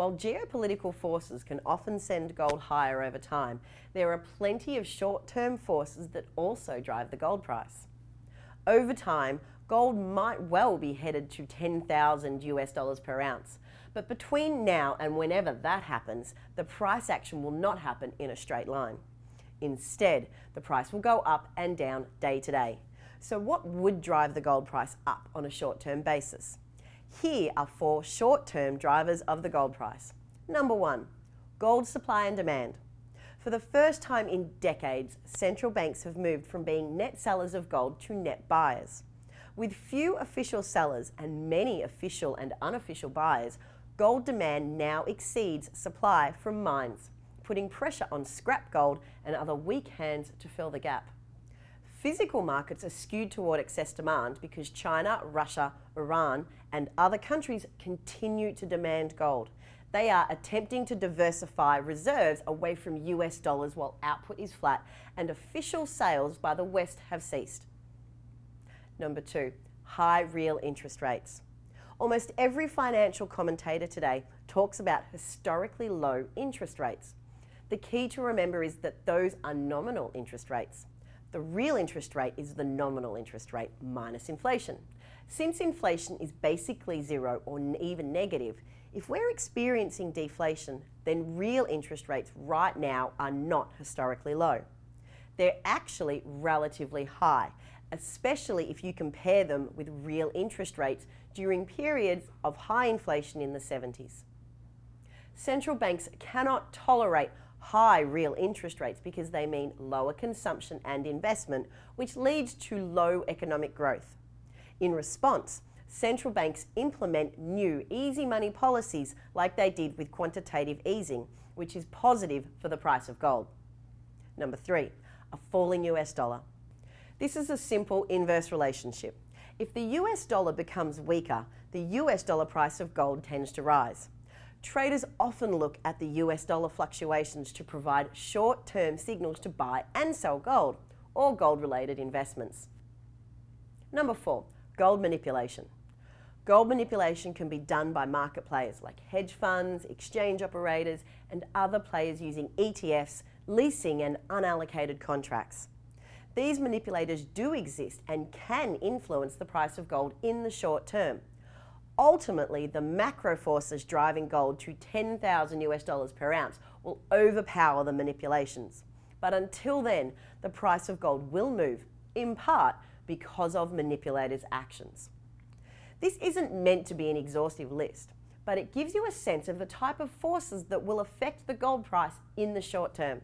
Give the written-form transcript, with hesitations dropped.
While geopolitical forces can often send gold higher over time, there are plenty of short-term forces that also drive the gold price. Over time, gold might well be headed to 10,000 US dollars per ounce, but between now and whenever that happens, the price action will not happen in a straight line. Instead, the price will go up and down day to day. So what would drive the gold price up on a short-term basis? Here are 4 short-term drivers of the gold price. Number 1, gold supply and demand. For the first time in decades, central banks have moved from being net sellers of gold to net buyers. With few official sellers and many official and unofficial buyers, gold demand now exceeds supply from mines, putting pressure on scrap gold and other weak hands to fill the gap. Physical markets are skewed toward excess demand because China, Russia, Iran, and other countries continue to demand gold. They are attempting to diversify reserves away from US dollars while output is flat and official sales by the West have ceased. Number 2, high real interest rates. Almost every financial commentator today talks about historically low interest rates. The key to remember is that those are nominal interest rates. The real interest rate is the nominal interest rate minus inflation. Since inflation is basically zero or even negative, if we're experiencing deflation, then real interest rates right now are not historically low. They're actually relatively high, especially if you compare them with real interest rates during periods of high inflation in the 70s. Central banks cannot tolerate high real interest rates because they mean lower consumption and investment, which leads to low economic growth. In response, central banks implement new easy money policies like they did with quantitative easing, which is positive for the price of gold. Number 3, a falling US dollar. This is a simple inverse relationship. If the US dollar becomes weaker, the US dollar price of gold tends to rise. Traders often look at the US dollar fluctuations to provide short-term signals to buy and sell gold or gold-related investments. Number 4, gold manipulation. Gold manipulation can be done by market players like hedge funds, exchange operators, and other players using ETFs, leasing, and unallocated contracts. These manipulators do exist and can influence the price of gold in the short term. Ultimately, the macro forces driving gold to 10,000 US dollars per ounce will overpower the manipulations. But until then, the price of gold will move, in part because of manipulators' actions. This isn't meant to be an exhaustive list, but it gives you a sense of the type of forces that will affect the gold price in the short term.